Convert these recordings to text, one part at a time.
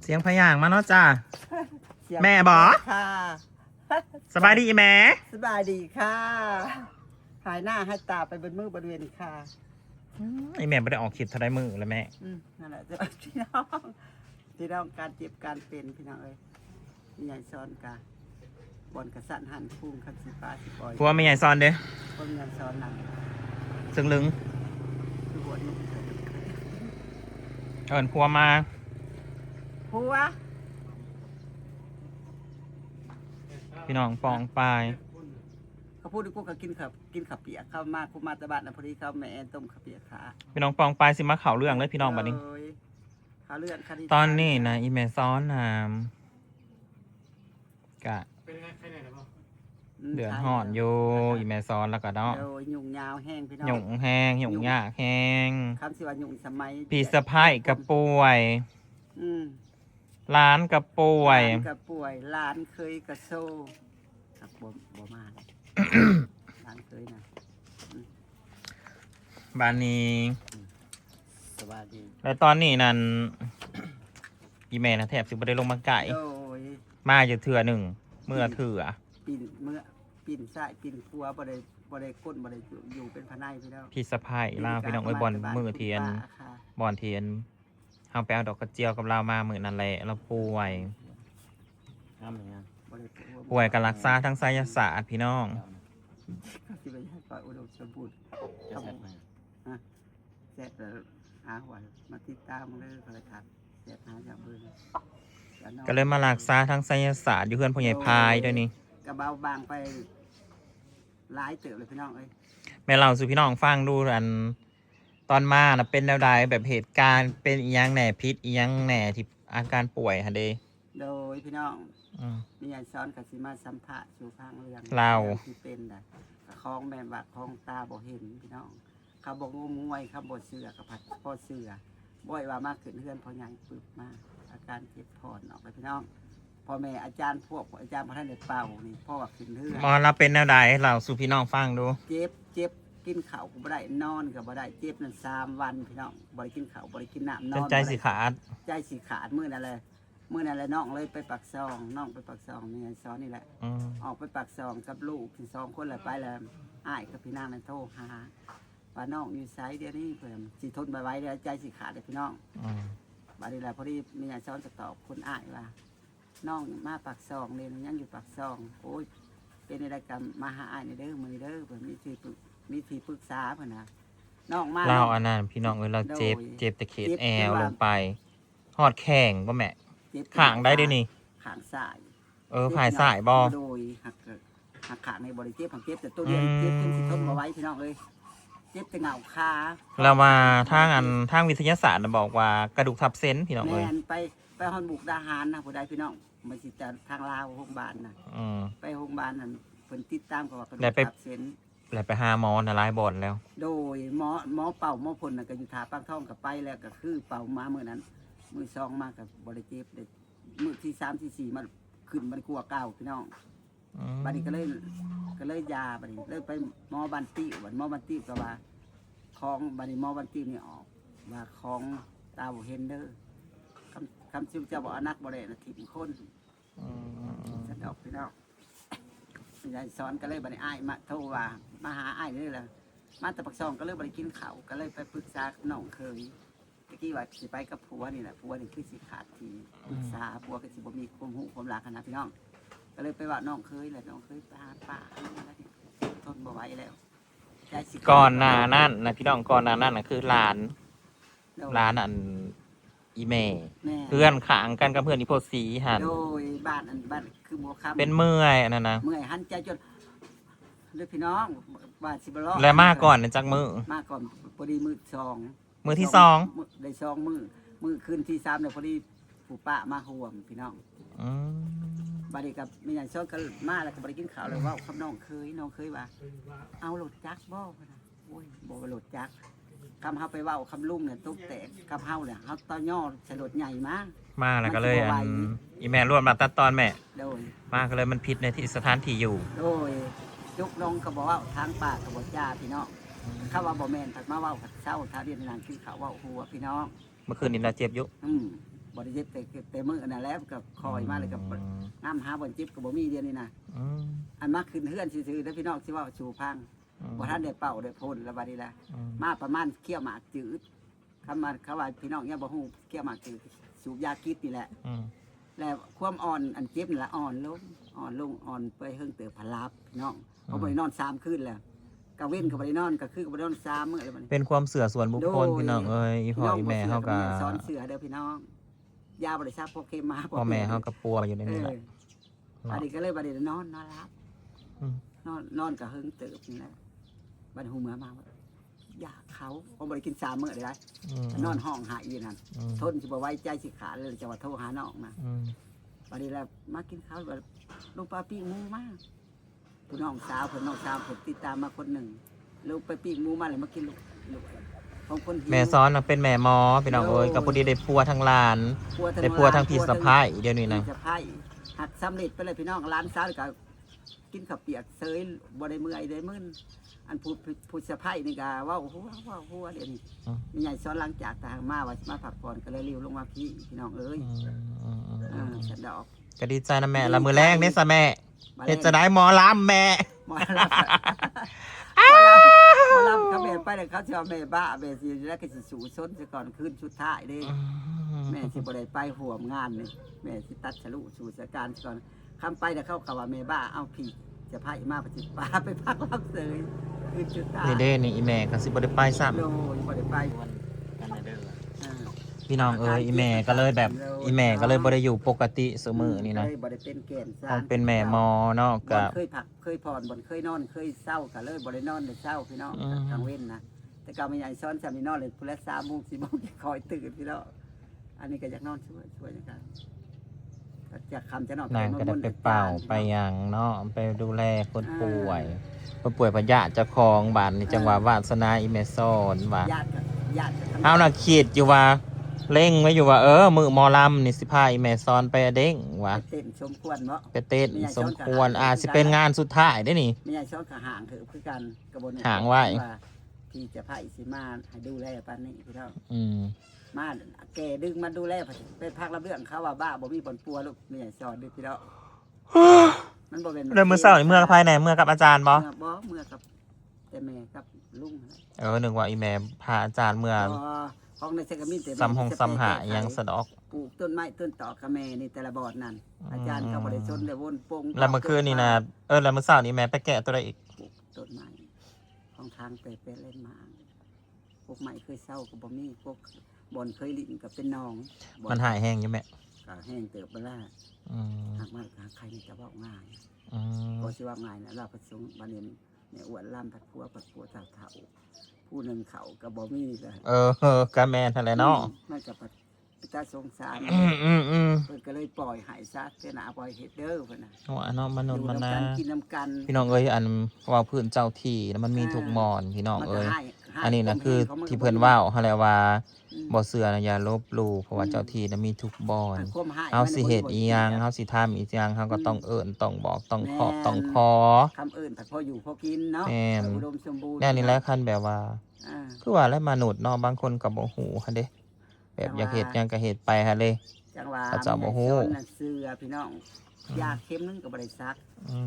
เสียงพยางมาเนาะจ้า เสียง แม่บอ ค่ะ สบายดีแม่ สบายดีค่ะหายหน้าให้ตาไปบนมือบริเวณค่ะ ไอแม่ไม่ได้ออกคลิปเท่าไรมือแล้วแม่ นั่นแหละพี่น้องการเจ็บการเป็นพี่น้องเอ้ยมีใหญ่ซ้อนกาบอนกระสันหันพุ่งคันสิปลาสิปล่อย พัวไม่ใหญ่ซอนเด้ คนใหญ่ซ้อนหนัง ซึ่งลึง คือหัวนุ่ม เอิญพัวมา ผัว พี่น้องปองปลาย เขาพูดกูก็กินขับเปียกเข้ามาคุมาตะบัดนะพอดีเขาแม่แอนต้มขับเปียกขา พี่น้องปองปลายสิมาเข่าเรื่องเลยพี่น้องบัดนี้ เขาเลื่อนคดี ตอนนี้นะอีแม่ซ้อนกะเดือดห่อนอยู่อีแม่ซ้อนแล้วก็เนาะ โดยยุ่งยาวแห้งพี่น้อง หยุ่งแห้งหยุ่งยากแห้ง คำสิว่ายุ่งสมัย พี่สะพ้ายกระป่วย อืม ร้านกระป่วย หลานกับป่วยหลานเคยกระโซ่ครับบ่มาเลย หลานเคยนะ บ้านนี้ สวัสดี แล้วตอนนี้นั่น อีแม่นะแทบสิบ่ได้ลงมาไก่ โดย มาอยู่เถื่อหนึ่งเมื่อเถื่อ ปีนซ้ายปีนขวาบ่ได้ก้นบ่ได้อยู่เป็นพนัยพี่น้อง พี่สะพ้ายลาวพี่น้องเอ้ยบอลมือเทียน บอลเทียนเฮาไปเอาดอกกระเจียวกับเรามามือนั่นแหละเราป่วย ป่วยกับรักษาทั้งไสยศาสตร์พี่น้อง ที่ไปให้ปอุดมสมบูรณ์ครับผมเสร็จแล้วหาหวยมาติดตามเลยก็เลยทักเสร็จหาจากเบอร์ ก็เลยมารักษาทั้งไสยศาสตร์อยู่เพื่อนพ่อใหญ่พายด้วยนี่ กระเบาบางไปหลายเติบเลยพี่น้องเอ้ย แม่เราสู่พี่น้องฟังดูอันตอนมานะเป็นแนวใดแบบเหตุการณ์เป็นอีหยังแหน่พิษอีหยังแหน่ที่อาการป่วยฮะเด โดยพี่น้อง อืม มียายซ้อนกับสิมาสัมภาษณ์สู่พังเรื่อง เรา ที่เป็นน่ะคล้องแม่บักคล้องตาบ่เห็นพี่น้องเขาบอกงมงวยเขาบ่เสือกับผัดพ่อเสือบ่อยว่ามากขึ้นเพื่อนพอใหญ่ปึบมาอาการเจ็บพอนออกไปพี่น้องพ่อแม่อาจารย์พวกอาจารย์พระท่านเด็ดเป่านี่พ่อว่าขึ้นเรือ มอเราเป็นแนวใดเราสู่พี่น้องฟังดู เจ็บกินข้าวก็บ่ได้นอนก็บ่ได้เจ็บนั่น3 วันพี่น้องบ่ได้กินข้าวบ่ได้กินน้ำน จ อน น ใจ บ่ได้ สิขาด ใจสิขาดมื้อนั่นแหละมื้อนั่นแหละน้องเลยไปปักซองน้องไปปักซองนี่ยายซ้อนนี่แหละ อืม ออกไปปักซองกับลูกที่2 คนแหละไปแล้วอ้ายกับพี่นางนั่นโทรหาว่าน้องอยู่ไสเดี๋ยวนี้เพิ่นสิทนบ่ไหวเดี๋ยวใจสิขาดเด้อพี่น้อง อืม บัดนี้แหละพอดีมียายซ้อนจะตอบคุณอ้ายว่าน้องมาปักซองเลยยังอยู่ปักซองโอ้ยเป็นอะไรกันมาหาอ้ายในเด้อมื้อนี้เด้อเพิ่นมีที่ปรึกษาเพิ่นน่ะน้องมา เราอันนั้นพี่น้องเอ้ยเราเจ็บ โดย เจ็บตะเข็บ เจ็บ แอว ที่ว่า ลงไปหอดแข่งบ่แม่ เจ็บ ขางได้ด้วยนี่ ข้างซ้าย ผายสายบ่ โดยหักขาในบริเจ็บผังเจ็บแต่ตัวเดียวเจ็บจนสิทนมาไว้พี่น้องเลยเจ็บแต่เหงาคา เรามาทางวิทยาศาสตร์น่ะบอกว่ากระดูกทับเส้นพี่น้อง แม เอ้ย นไปฮอนบุกดาหารนะผู้ใดพี่น้องมันสิจะทางลาวโรงพยาบาลนะ อืม ไปโรงพยาบาลนั่นเพิ่นติดตามกับว่ากระดู แล้ว ก ไป ทับเส้น แล้วไปหาหมอนะหลายบ่อนแล้ว โดยหมอเป่าหมอพลน่ะก็อยู่ถาปากท้องกับไปแล้วก็คือเป่ามาเมื่อนั้นมือ2มากับบริเจ็บเลยมือที่3ที่4มันขึ้นมันกลัวเก่าพี่น้อง อืม บัดนี้ก็เลยยาบัดนี้เลยไปหมอบันติบัดหมอบันติก็ว่าของบัดนี้หมอบันตินี่ออกว่าของตาบ่เห็นเด้อคำชื่อเจ้าบอกอนักบ่ได้นะทิมคน อืม สะดอกพี่น้องยายสอนก็เลยบัดนี้อ้ายมาโทรว่ามาหาอ้ายนี่แหละมาแต่ปักซองก็เลยบ่ได้กินข้าวก็เลยไปปรึกษากับน้องเคยตะกี้ว่าสิไปกับผัวนี่แหละผัวนี่คือสิขาดทีปรึกษาผัวก็สิบ่มีความรู้ความรักนะพี่น้อง ก็เลยไปว่าน้องเคยแหละน้องเคยไปหาป้าอะไรนี่ทนบ่ไหวแล้วใจสิ ก่อนหน้านั่นนะพี่น้องก่อนหน้านั่นนะคือร้าน โดย ร้านอันอีเม แม่ เพื่อนขางกันกับเพื่อนอีโพสีหัน โดยบ้านอันบ้านคือบัวคำ เป็นเมื่อยอันนั่นนะ เมื่อยหันใจจนเลยพี่น้องบ้านสิบล้อ และมาก่อนนะจักมือ มาก่อนพอดีมือสอง มือที่สอง ได้มือคืนที่3เนี่ยพอดีผู้ป้ามาห่วงพี่น้อง อืม บัดนี้กับมีอย่างซ้อนก็มาแล้วก็บ่ได้กินข้าวเลยว่าคำน้องเคยว่า เอาโหลดจักบ่พะนะโอ้ยบ่ว่าโหลดจักคำเฮาไปเว้าคำลุ่มเนี่ยตุ๊กแตกคำเฮาเนี่ยเฮาตอนย่อสลดใหญ่มาก มาแล้วก็เลยอันอีแม่รวดมาตัดตอนแม่ โดย มาก็เลยมันผิดในที่สถานที่อยู่ โดยยกน้องก็บอกว่าทางป่าก็บอกจ้าพี่น้องข้าว่าบ่แม่นผัดมาเว้าผัดเศร้าท้าเรียนนางคือเขาเว้าหัวพี่น้อง เมื่อคืนนี้เราเจ็บอยู่ อืม บ่ได้เจ็บแต่มื้อนั่นแหละก็คอยมาเลยก็น้ำหาบ่เจ็บก็บ่มีเดียวนี่นะอันมาขึ้นเฮือนซื่อๆแล้วพี่น้องสิเว้าสู่พังบ่ทันได้เป่าได้พ่นแล้วบัดนี้ล่ะมาประมาณเคี่ยวหมากจืดคำว่าพี่น้องเนี่ยบ่ฮู้เคี่ยวหมากจืดสูบยาคิดนี่แหละแล้วความอ่อนอันเจ็บนี่ละอ่อนลงไปเฮิงเติบพลับพี่น้องเขาบ่ได้นอน3คืนแล้วกะเว้นก็บ่ได้นอนก็คือก็บ่ได้นอน3มื้อแล้วบัดนี้เป็นความเสื่อส่วนบุคคลพี่น้องเอ้ยอีพ่ออีแม่เขาก็ สอนเสือเด้อพี่น้องยาบริษัทพวกเคมา พ่อแม่เขาก็ปัวอยู่ในนี้แหละ อันนี้ก็เลยบัดนี้นอนรับนอนกับเฮิงเติบนี่แหละบัดหูเมื่อมาอยากเขาบริกิน3 มื้อได้นอนห้องหาอีนั่นทนสิบ่ไว้ใจสิขาดเลยจะว่าโทรหาน้องนะบัดนี้แล้วมากินข้าวแบบลูกปลาปิ้งหมูมากพี่น้องสาวผมติดตามมาคนหนึ่งลูกไปปิ้งหมูมาเลยมากินลูกของคนแม่ซ้อนเป็นแม่หมอพี่น้องเอ้ยกับพอดีได้ปัวทั้งหลานได้ปัวทั้งพี่สะพ้ายเดี๋ยวนี้นะสะพ้ายหักสำเร็จไปเลยพี่น้องร้านสาวก็กินข้าวเปียกเซยบ่ได้เมื่อยได้มึนอันผู้สะพ้ายนี่ก็ว่าหัวเดี๋ยวนี้มีใหญ่ซ้อนหลังจากทางมาว่ามาพักผ่อนก็เลยเร็วลงมาพี่น้องเอ้ยฉันดอกก็ดีใจนะแม่ละมือแรกนี่ซะแม่เฮ็ดจะได้หมอลำแม่หมอลำเขาแม่ไปเลยเขาจะเอาแม่บ้าแม่สิแล้วก็สิสู่ซนซะก่อนคืนชุดท้ายเด้แม่สิบ่ได้ไปห่วงงานนี่แม่สิตัดฉลุสู่สการก่อนคำไปแต่เข้าเขาว่าแม่บ้าเอาพี่จะพาอีมาปฏิปาไปพักรับเสยคืนชุดท้ายนี่เด้นี่อีแม่ก็สิบ่ได้ไปซ้ำโลยบ่ได้ไปพี่น้องเอ้ยอีแม่ก็เลยแบบอีแม่ก็เลยบ่ได้อยู่ปกติเสมอนี่นะบ่ได้เป็นแก่นสร้างเป็นแม่หมอเนาะก็เคยพักเคยผ่อนบ่เคยนอนเคยเศร้าก็เลยบ่ได้นอนได้เศร้าพี่น้องกลางเว้นนะแต่ก็ไม่ใหญ่ซ้อนซ้ำนี่นอนเลยพุ่นละ3 โมง 4 โมงคอยตื่นพี่น้องอันนี้ก็อยากนอนช่วยกันจากคำจะนอนนางก็ได้ไปเป่าไปอย่างเนาะไปดูแลคนป่วยพยาธิเจ้าของบ้านนี่จังหวัดวาสนาอีเมซอนว่าเอาน่ะคิดอยู่ว่าเล่งไว้อยู่ว่ามือหมอลำนี่สิพาอีแม่ซอนไปเด้งว่ะเต้นสมควรเนาะไปเต้นสมควรสิเป็นงานสุดท้ายได้นี่ไม่ใช่ซ้อนกับห่างเถอะคือกันกระบวนห่างไว้ที่จะพาอิสิมาให้ดูแลปานนี้พี่เท่ามาแกดึงมาดูแลไปพักรับเรื่องเขาว่าบ้าบ่มีผลปัวลูกไม่ใช่ซ้อนด้วยพี่เท่ามันบ่เป็นเรื่องมือเศร้าเมื่อภายในเมื่อกับอาจารย์บ่เมื่อกับแต่แม่กับลุงนึกว่าอีแม่พาอาจารย์เมื่อของในเซกามินซ้ำห้องซ้ำหายังสะดอกปลูกต้นไม้ต้นต่อกระแมนี่แต่ละบอดนั่นอาจารย์เขาบริสุทธิ์เลยวนปงแล้วเมื่อคืนนี่นะแล้วเมื่อเช้านี้แม่ไปแกะตัวใดอีกปลูกต้นไม้ของทางไปเล่นมาพวกไม้เคยเศร้ากับบ่มีพวกบอนเคยลิ้นกับเป็นนองมันหายแห้งอยู่แม่ก็แห้งเติบไปแล้วหากมากใครจะว่าง่ายพอสิว่าง่ายนะเราผสมบานเนี่ยอวดล่ำผัดพัวเท่าผู้หนึ่งเขากับบ่มีเลยกะแมนอะไรเนาะมันกับพิจารสงสารเพิ่นก็เลยปล่อยหายซะเจ้าหน้าปล่อยเฮ็ดเด้อเพิ่นน่ะเนาะมนุษย์มันนะกินน้ำกันพี่น้องเอ้ยอันว่าพื้นเจ้าที่แล้วมันมีทุกมอนพี่น้องเอ้ยอันนี้นะคือที่เพิ่นว่าวเฮาแหละว่าบ่เชื่อนะอย่าลบหลู่เพราะว่าเจ้าที่น่ะมีทุกบ่อนเฮาสิเฮ็ดอีหยังเฮาสิทำอีหยังเฮาก็ต้องเอิ้นต้องบอกต้องขอต้องขอคำเอิ้นพออยู่พอกินเนาะอุดมสมบูรณ์นี่แหละคันแบบว่าคือว่าแล้วมนุษย์เนาะบางคนก็บ่ฮู้หั่นเด้แบบอยากเฮ็ดหยังก็เฮ็ดไปหั่นเลยจังว่าเขาเจ้าบ่ฮู้เสื้อพี่น้องยาเข็มนึงก็บ่ได้ซัก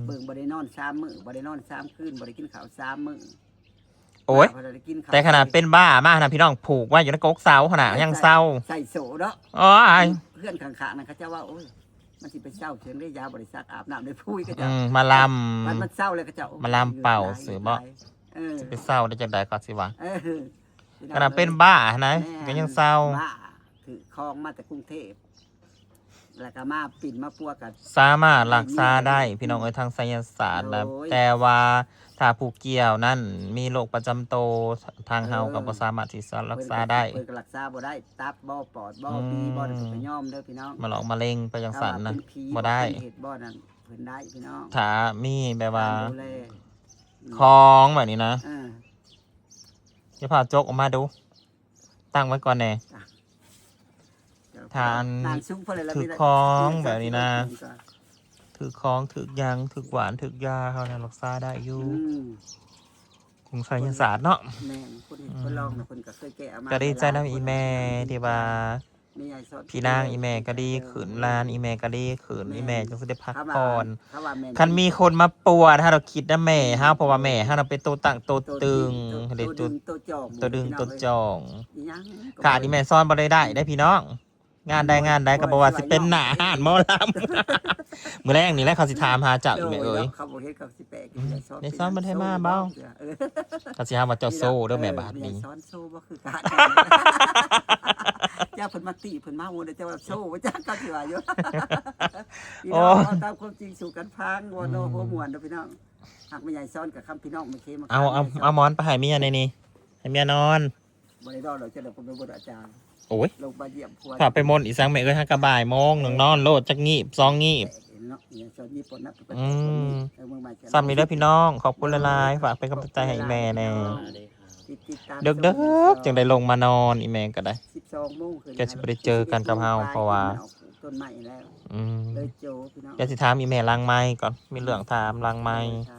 เบิ่งบ่ได้นอน3 มื้อบ่ได้นอน3 คืนบ่ได้กินข้าว3 มื้อโอ้ยแต่ขนาดเป็นบ้ามากนะพี่น้องผูกไว้อยู่ในกกเสาขนาดยังเศร้าใส่โสเนาะเพื่อนข้างๆนั่นเขาจะว่าโอ้ยมันสิไปเศร้าเชิงได้ยาบริษัทอาบน้ำได้พูดก็จะมาลำมันเศร้าเลยก็จะมาลำเป่าสือบ่จะไปเศร้าได้จังใดก็สิวะขนาดเป็นบ้านะก็ยังเศร้าบ้าถือคลองมาแต่กรุงเทพแล้วก็มาปิ่นมาปัวกันสามารถรักษาได้พี่น้องเอ้ยทางไสยศาสตร์นะแต่ว่าถ้าผู้เกี่ยวนั่นมีโรคประจำตัวทางเฮาก็บ่สามารถที่จะรักษาได้เพิ่นก็รักษาบ่ได้ตับบ่ปอดบ่ปีบ่ได้ไปย่อมเด้อพี่น้องมาหลอกมะเร็งไปจังซั่นนะบ่ได้เฮ็ดบ่นั่นเพิ่นได้พี่น้องถ้ามีแบบว่าของแบบนี้นะจะพาจกออกมาดูตั้งไว้ก่อนแน่ทานถือคล้องแบบนี้นะถือคล้องถือยางถือหวานถือยาเขาเนี่ยรักษาได้อยู่คงใช้ยาศาสตร์เนาะแม่คนลองนะคนก็เคยแก้มาก็ดีใจนะอีแม่ที่ว่า มีใหญ่สอน พี่นางอีแม่ก็ดีขืนลานอีแม่ก็ดีขืนอีแม่จังสิได้พัก เขาว่า ผ่อน เขาว่าแม่ คันมีคนมาปัวถ้าเราคิดนะแม่เฮาเพราะว่าแม่เฮาน่ะเป็นตัวตั้งตัวตึง ตัว เด็ ดึ ตัว งตัวจอง ตัวดึงตัวจอง อีหยัง ขาดอีแม่ซ่อนบ่ได้พี่น้อง งานใดก็บ่ว่าสิเป็นหน้าห้านหมอลำ มื้อแรกนี่แหละเขาสิถามหาเจ้าอีแม่เอ้ย เขาบ่เฮ็ดเขาสิแปลก ได้ซ้อนบ่ได้มาเบ้า เขาสิหาว่าเจ้าโซ่เด้อแม่บาดนี้ ซ้อนโซ่บ่คือการเจ้าเพิ่นมาตีเพิ่นมาโหเจ้าว่าโซ่บ่จักก็สิว่าอยู่พี่น้องเอาตามความจริงสู่กันพังบ่โนหัวม่วนเด้อพี่น้องหากไม่ใหญ่ซ้อนกับคำพี่น้องไม่เคมา เอาหมอนไปให้เมียในนี้ให้เมียนอน บ่ได้ดอกเราจะได้ผมเป็นบ่อาจารย์ โอ้ย ลงมาเยี่ยมผัว ถ้าไปมนต์อีสังแม่เอ้ยฮักกะบ่ายโมงหนึ่งนอนโลดจักงีบ2งีบ เนาะเนี่ยซ้อนญี่ปุ่นนะ ซ้ำนี่เด้อพี่น้อง ขอบคุณหลายๆฝากเป็นกำลังใจให้อีแม่แน่เด้อจังได้ลงมานอนอีแม่ก็ได้ 12โมง แกสิบ่ได้เจอกันกับเฮาเพราะว่า ต้นไม้แล้ว อืม เลยโจพี่น้อง เดี๋ยวสิถามอีแม่ล้างไม้ก่อนมีเรื่องถามล้างไม้ ถาม